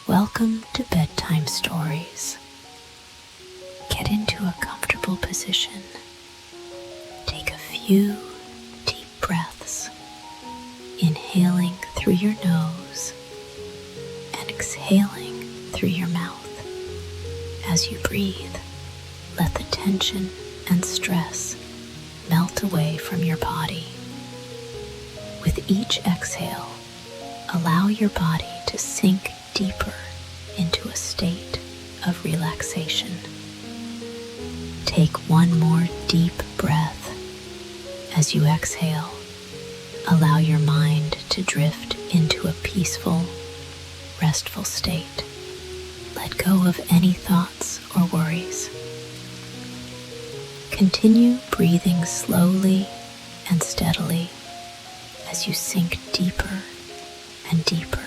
Welcome to Bedtime Stories. Get into a comfortable position. Take a few deep breaths, inhaling through your nose and exhaling through your mouth. As you breathe, let the tension and stress melt away from your body. With each exhale, allow your body to sink deeper into a state of relaxation. Take one more deep breath. As you exhale, allow your mind to drift into a peaceful, restful state. Let go of any thoughts or worries. Continue breathing slowly and steadily as you sink deeper and deeper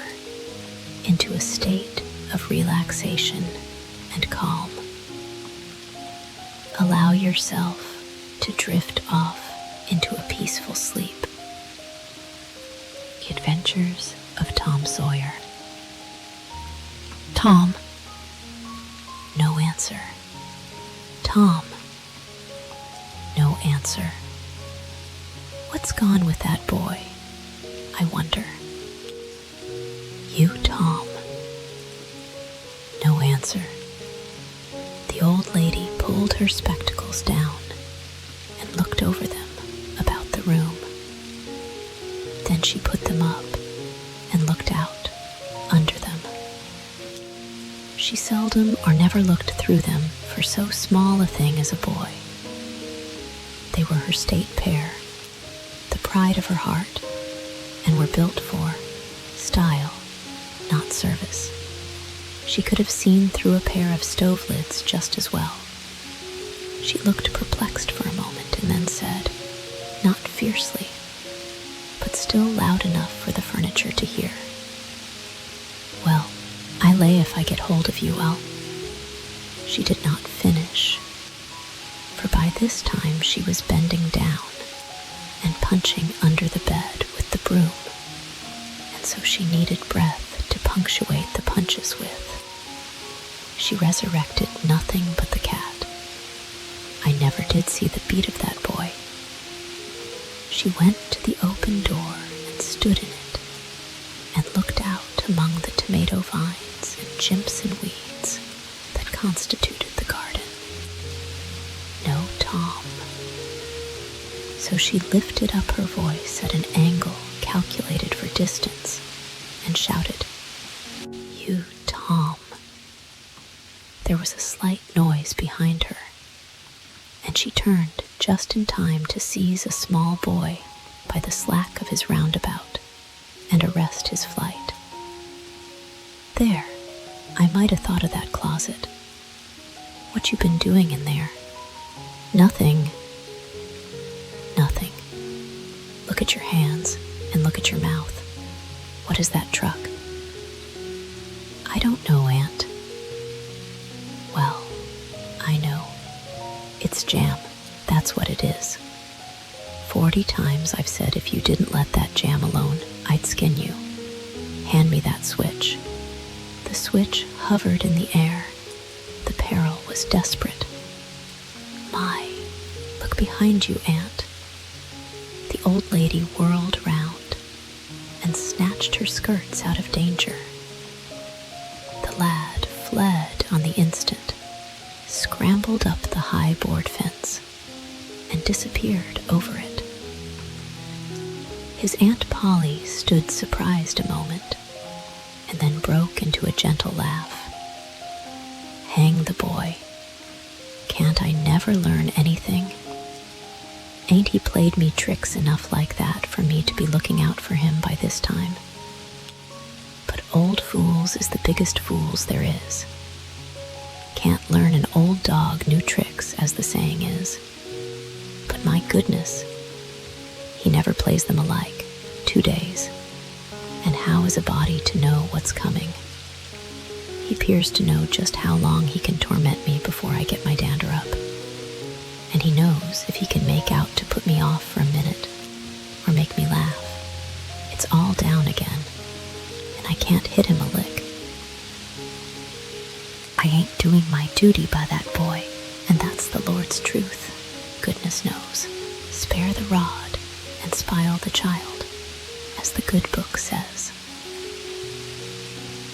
into a state of relaxation and calm. Allow yourself to drift off into a peaceful sleep. The Adventures of Tom Sawyer. Tom. No answer. Tom. No answer. What's gone with that boy? I wonder. You, Tom. No answer. The old lady pulled her spectacles down and looked over them about the room. Then she put them up and looked out under them. She seldom or never looked through them for so small a thing as a boy. They were her state pair, the pride of her heart, and were built for style, not service. She could have seen through a pair of stove lids just as well. She looked perplexed for a moment and then said, not fiercely, but still loud enough for the furniture to hear, "Well, I lay if I get hold of you, I'll..." She did not finish, for by this time she was bending down and punching under the bed with the broom, and so she needed breath to punctuate the punches with. She resurrected nothing but the cat. I never did see the beat of that boy. She went to the open door and stood in it and looked out among the tomato vines and chimps and weeds that constituted the garden. No Tom. So she lifted up her voice at an angle calculated for distance and shouted, "You, Tom." There was a slight noise behind her, and she turned just in time to seize a small boy by the slack of his roundabout and arrest his flight. "There, I might have thought of that closet. What you been doing in there?" "Nothing." "Nothing. Look at your hands and look at your mouth. What is that truck?" "I don't know, Aunt." "Well, I know. It's jam. That's what it is. 40 times I've said if you didn't let that jam alone, I'd skin you. Hand me that switch." The switch hovered in the air. The peril was desperate. "My, look behind you, Aunt." The old lady whirled round and snatched her skirts out of danger. The lad fled on the instant, scrambled up the high board fence, and disappeared over it. His Aunt Polly stood surprised a moment, and then broke into a gentle laugh. "Hang the boy. Can't I never learn anything? Ain't he played me tricks enough like that for me to be looking out for him by this time? But old fools is the biggest fools there is. Can't learn an old dog new tricks, as the saying is. But my goodness, he never plays them alike, 2 days. And how is a body to know what's coming? He appears to know just how long he can torment me before I get my dander up. And he knows if he can make out to put me off for a minute or make me laugh, it's all down again, and I can't hit him a lick. I ain't doing my duty by that boy, and that's the Lord's truth. Goodness knows. Spare the rod and spile the child, as the good book says.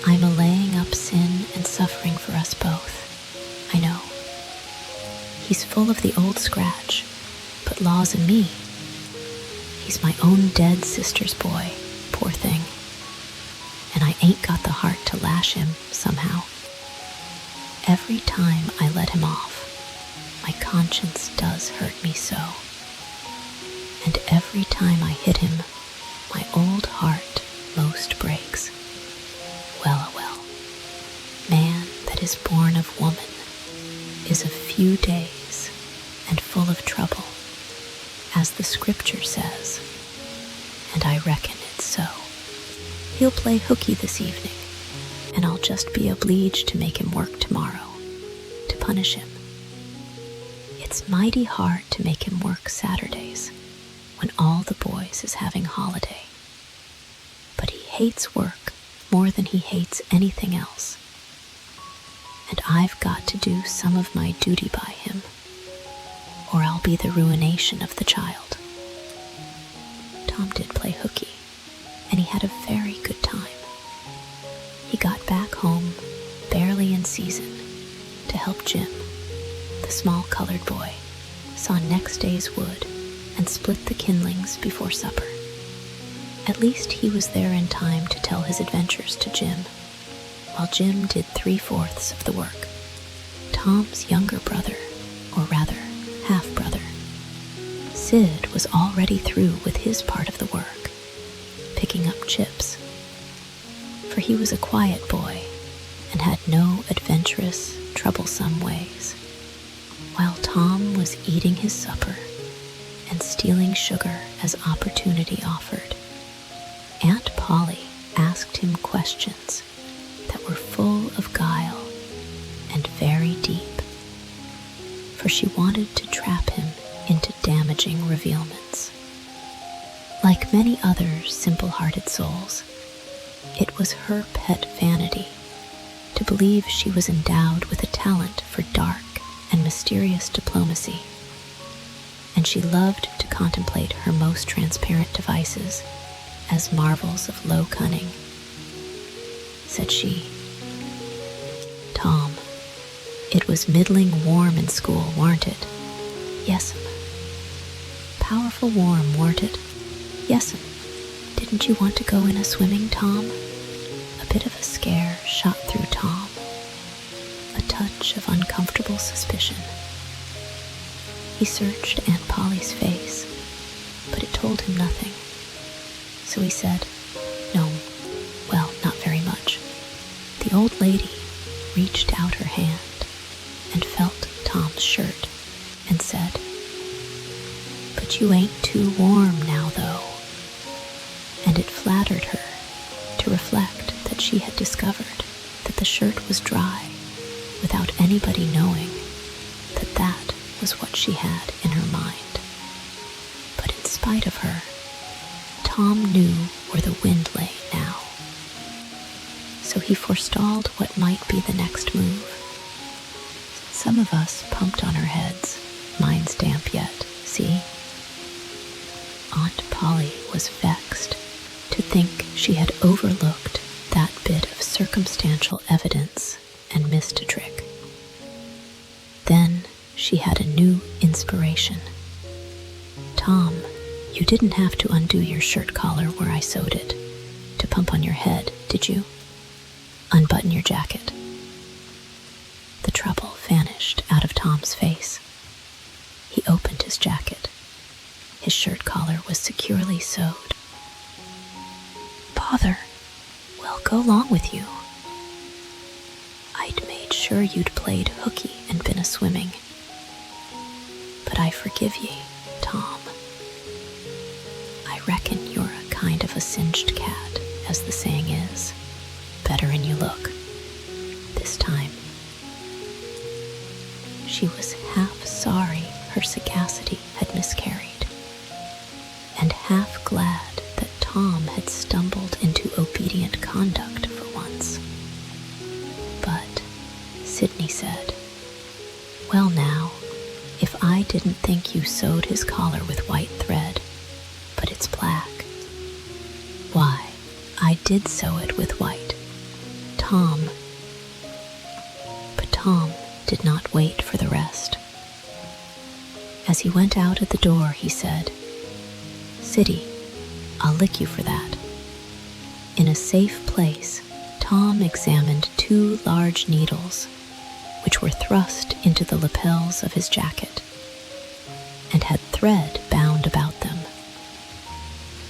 I'm allaying up sin and suffering for us both. I know. He's full of the old scratch, but laws in me. He's my own dead sister's boy, poor thing. And I ain't got the heart to lash him somehow. Every time I let him off, my conscience does hurt me so. And every time I hit him, my old heart most breaks. Well, man that is born of woman is of few days and full of trouble, as the scripture says, and I reckon it's so. He'll play hooky this evening, and I'll just be obliged to make him work tomorrow, to punish him. It's mighty hard to make him work Saturdays, when all the boys is having holiday. But he hates work more than he hates anything else. And I've got to do some of my duty by him, or I'll be the ruination of the child. Tom did play hooky, and he had a very good time. He got back home barely in season to help Jim, the small colored boy, saw next day's wood and split the kindlings before supper. At least he was there in time to tell his adventures to Jim, while Jim did 3/4 of the work. Tom's younger brother, or rather half-brother, Sid, was already through with his part of the work, picking up chips, for he was a quiet boy and had no adventurous, troublesome ways, while Tom was eating his supper and stealing sugar as opportunity offered. Aunt Polly asked him questions that were full of guile and very deep, for she wanted to trap him into damaging revealments. Like many other simple-hearted souls, it was her pet vanity to believe she was endowed with a talent for dark and mysterious diplomacy, and she loved to contemplate her most transparent devices as marvels of low cunning. Said she, "Tom, it was middling warm in school, warn't it?" "Yes'm." "Powerful warm, warn't it?" "Yes'm." "Didn't you want to go in a swimming, Tom?" A bit of a scare shot through Tom, a touch of uncomfortable suspicion. He searched Aunt Polly's face, but it told him nothing. So he said, "No, well, not very much." The old lady reached out her hand and felt Tom's shirt and said, "But you ain't too warm now, though." And it flattered her to reflect that she had discovered that the shirt was dry without anybody knowing that that was what she had in her mind. But in spite of her, Tom knew where the wind lay now. So he forestalled what might be the next move. Some of us pumped on our heads. Mine's damp yet, see? Aunt Polly was vexed to think she had overlooked that bit of circumstantial evidence and missed a trick. Then she had a new inspiration. "Tom, you didn't have to undo your shirt collar where I sewed it to pump on your head, did you? Unbutton your jacket." The trouble vanished out of Tom's face. He opened his jacket. His shirt collar was securely sewed. "Bother, well, go along with you. I'd made sure you'd played hooky and been a-swimming. But I forgive ye, Tom. I reckon you're a kind of a singed cat, as the saying is. Better'n you look, this time." She was half sorry her sagacity had miscarried, and half glad that Tom had stumbled into obedient conduct for once. But Sydney said, "Well now, if I didn't think you sewed his collar with white thread, but it's black." "Why, I did sew it with white, Tom." But Tom did not wait for the rest. As he went out at the door, he said, "Siddy, I'll lick you for that." In a safe place, Tom examined 2 large needles, which were thrust into the lapels of his jacket, and had thread bound about them.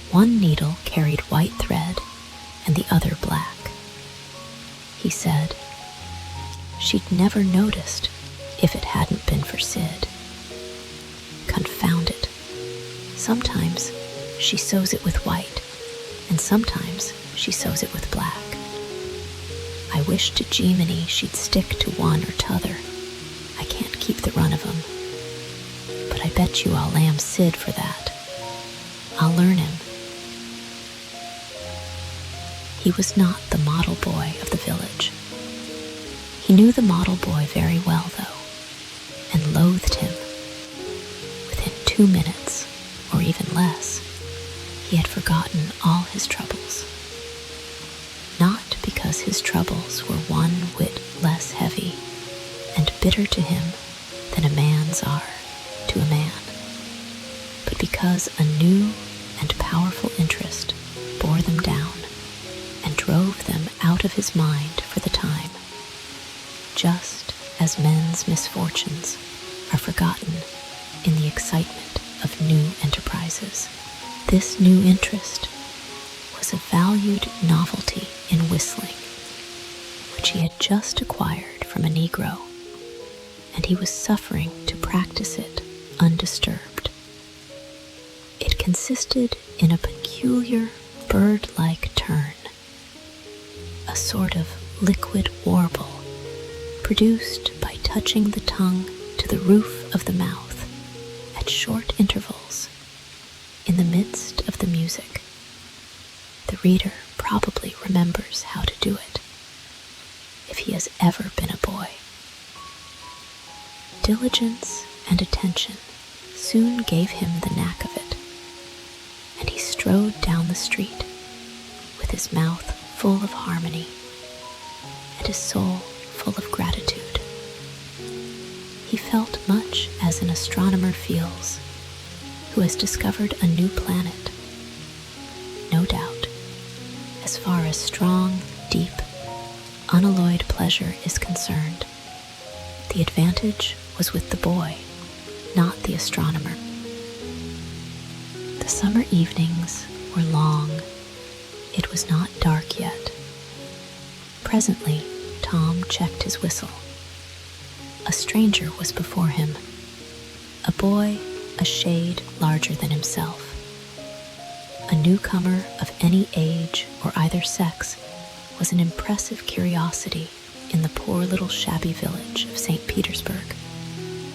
One needle carried white thread and the other black. He said, "She'd never noticed if it hadn't been for Sid. Confound it. Sometimes she sews it with white, and sometimes she sews it with black. I wish to Gemini she'd stick to one or t'other. I can't keep the run of 'em. But I bet you I'll lamb Sid for that. I'll learn him." He was not the model boy of the village. He knew the model boy very well, though, and loathed him. Within 2 minutes, or even less, he had forgotten all his troubles. Not because his troubles were 1 whit less heavy and bitter to him than a man's are to a man, but because a new and powerful interest bore them down and drove them out of his mind for the time, just as men's misfortunes are forgotten in the excitement of new enterprises. This new interest was a valued novelty in whistling, which he had just acquired from a Negro, and he was suffering to practice it undisturbed. It consisted in a peculiar bird-like turn, a sort of liquid warble produced by touching the tongue to the roof of the mouth at short intervals in the midst of the music. The reader probably remembers how to do it, if he has ever been a boy. Diligence and attention soon gave him the knack of it, and he strode down the street with his mouth full of harmony and his soul full of gratitude. He felt much as an astronomer feels who has discovered a new planet. No doubt, as far as strong, deep, unalloyed pleasure is concerned, the advantage was with the boy, not the astronomer. The summer evenings were long. It was not dark yet. Presently, Tom checked his whistle. A stranger was before him, a boy a shade larger than himself. A newcomer of any age or either sex was an impressive curiosity in the poor little shabby village of St. Petersburg.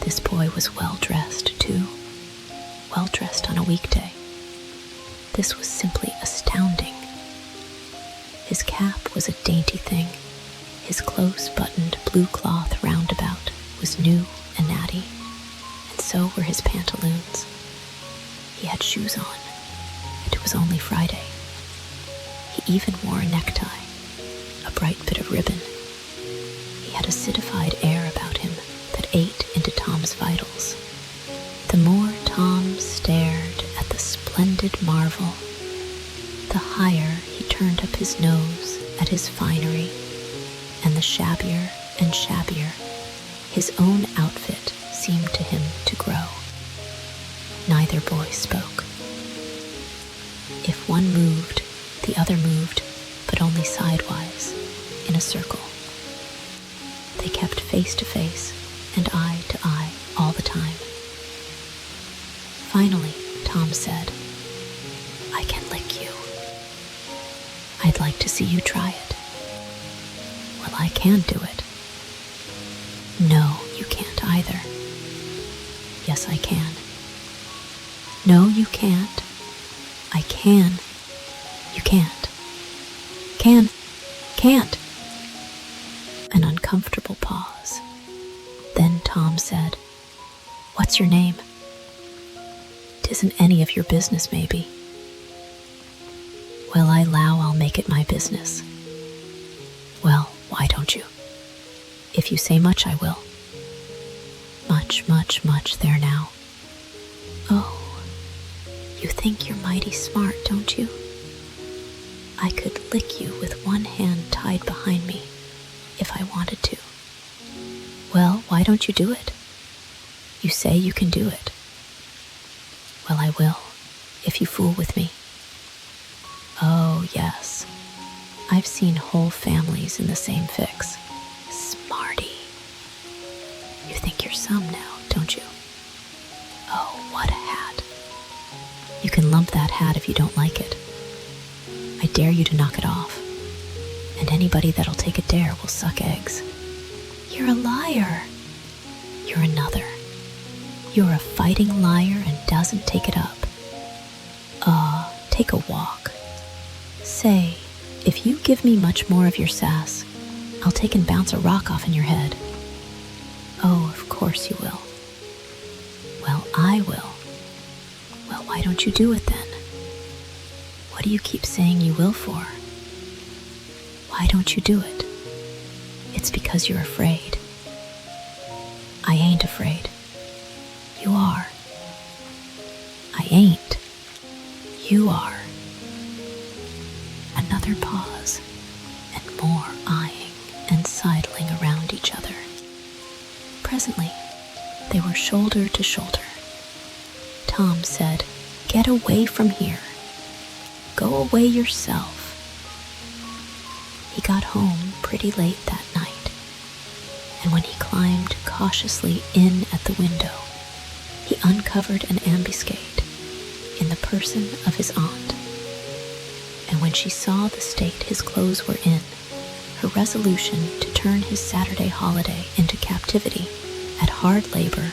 This boy was well-dressed, too. Well-dressed on a weekday. This was simply astounding. His cap was a dainty thing. His close-buttoned blue cloth roundabout was new and natty, and so were his pantaloons. He had shoes on, and it was only Friday. He even wore a necktie, a bright bit of ribbon. He had a citified air about him that ate into Tom's vitals. The more Tom stared at the splendid marvel, the higher he turned up his nose at his finery, and the shabbier and shabbier his own outfit seemed to him to grow. Neither boy spoke. If one moved, the other moved, but only sidewise, in a circle. They kept face to face and eye to eye all the time. Finally, Tom said, "I can lick you. I'd like to see you try it." "Well, I can do it." "No, you can't either." "Yes, I can." "No, you can't." "I can." "You can't." "Can." "Can't." An unconscious uncomfortable pause. Then Tom said, "What's your name?" "'Tisn't any of your business, maybe." "Well, I 'low I'll make it my business." "Well, why don't you?" "If you say much, I will." "Much, much, much there now." "Oh, you think you're mighty smart, don't you? I could lick you with one hand tied behind me if I wanted to." "Well, why don't you do it? You say you can do it." "Well, I will, if you fool with me." "Oh, yes. I've seen whole families in the same fix. Smarty. You think you're some now, don't you? Oh, what a hat. You can lump that hat if you don't like it. I dare you to knock it off, and anybody that'll take a dare will suck eggs." "You're a liar." "You're another. You're a fighting liar and doesn't take it up. Take a walk. Say, if you give me much more of your sass, I'll take and bounce a rock off in your head." "Oh, of course you will." "Well, I will." "Well, why don't you do it then? What do you keep saying you will for? Why don't you do it?" "It's because you're afraid." "I ain't afraid." "You are." "I ain't." "You are." Another pause, and more eyeing and sidling around each other. Presently, they were shoulder to shoulder. Tom said, "Get away from here. Go away yourself." He got home pretty late that night, and when he climbed cautiously in at the window, he uncovered an ambuscade in the person of his aunt. And when she saw the state his clothes were in, her resolution to turn his Saturday holiday into captivity at hard labor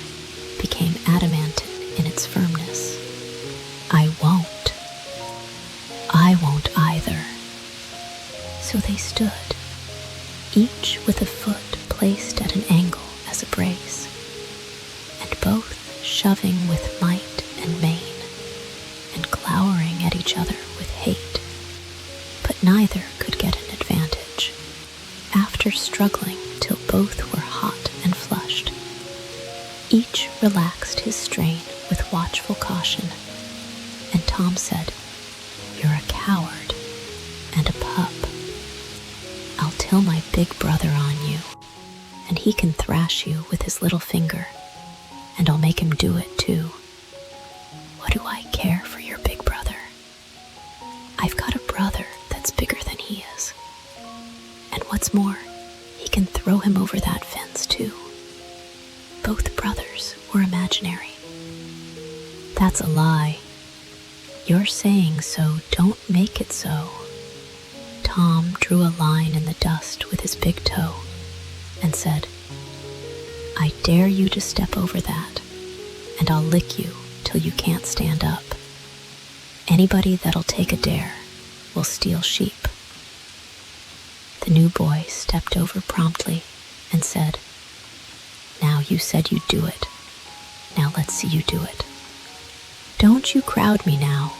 became adamantine in its firmness. "I won't. I won't either." So they stood, each with a foot placed at an angle as a brace, and both shoving with might and main, and glowering at each other with hate. But neither could get an advantage. After struggling till both were hot and flushed, each relaxed his strain with watchful caution, and Tom said, "You're a coward and a pup. I'll tell my big brother on you, and he can thrash you with his little finger, and I'll make him do it too. What do I care for your big brother? I've got a brother that's bigger than he is. And what's more, he can throw him over that fence too." Both brothers were imaginary. "That's a lie. You're saying so, don't make it so." Tom drew a line in the dust with his big toe and said, "I dare you to step over that, and I'll lick you till you can't stand up. Anybody that'll take a dare will steal sheep." The new boy stepped over promptly and said, "Now you said you'd do it. Now let's see you do it. Don't you crowd me now.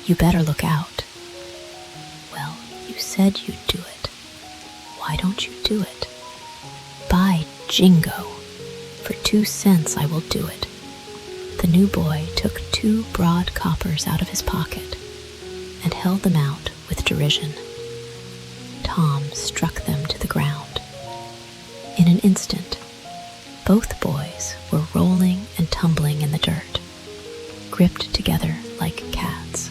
You better look out." "Well, you said you'd do it. Why don't you do it?" "By jingo, for 2 cents I will do it." The new boy took 2 broad coppers out of his pocket and held them out with derision. Tom struck them to the ground. In an instant, both boys were rolling and tumbling in the dirt, gripped together like cats.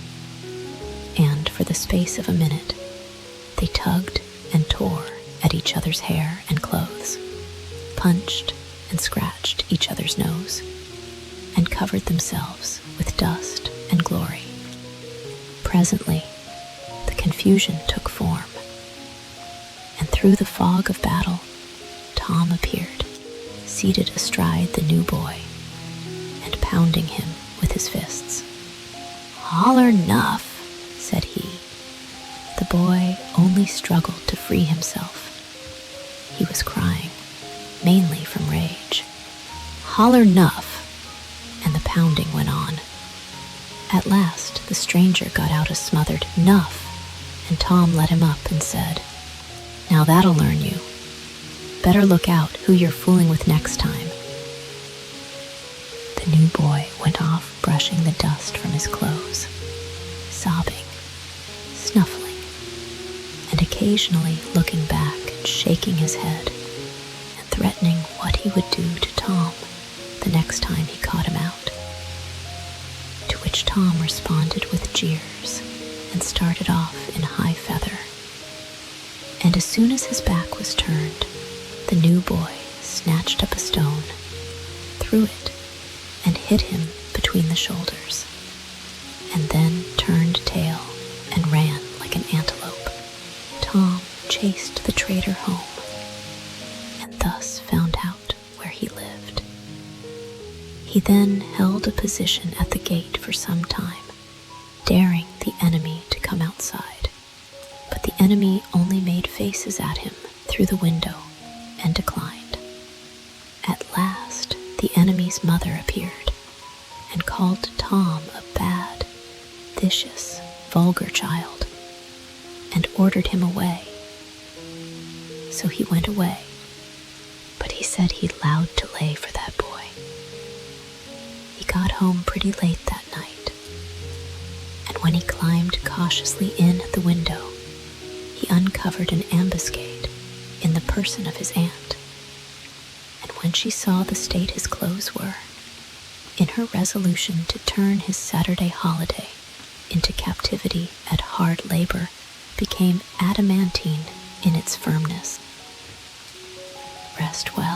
And for the space of a minute, they tugged and tore at each other's hair and clothes, punched and scratched each other's nose, and covered themselves with dust and glory. Presently, the confusion took form, and through the fog of battle, Tom appeared, seated astride the new boy, and pounding him with his fists. "Holler 'nuff," said he. The boy only struggled to free himself. He was crying, mainly from rage. "Holler nuff!" And the pounding went on. At last, the stranger got out a smothered "nuff," and Tom let him up and said, "Now that'll learn you. Better look out who you're fooling with next time." The new boy went off brushing the dust from his clothes, sobbing, snuffling, and occasionally looking back and shaking his head and threatening what he would do to Tom the next time he caught him out. To which Tom responded with jeers and started off in high feather. And as soon as his back was turned, the new boy snatched up a stone, threw it, and hit him between the shoulders, and then turned tail and ran like an antelope. Tom chased the traitor home, and thus found out where he lived. He then held a position at the gate for some time, daring the enemy to come outside. But the enemy only made faces at him through the window and declined. At last, the enemy's mother appeared and called Tom a bad, vicious, vulgar child and ordered him away. So he went away, but he said he'd loud to lay for that boy. He got home pretty late that night, and when he climbed cautiously in at the window, he uncovered an ambuscade in the person of his aunt. And when she saw the state his clothes were, in her resolution to turn his Saturday holiday into captivity at hard labor, became adamantine in its firmness. Rest well.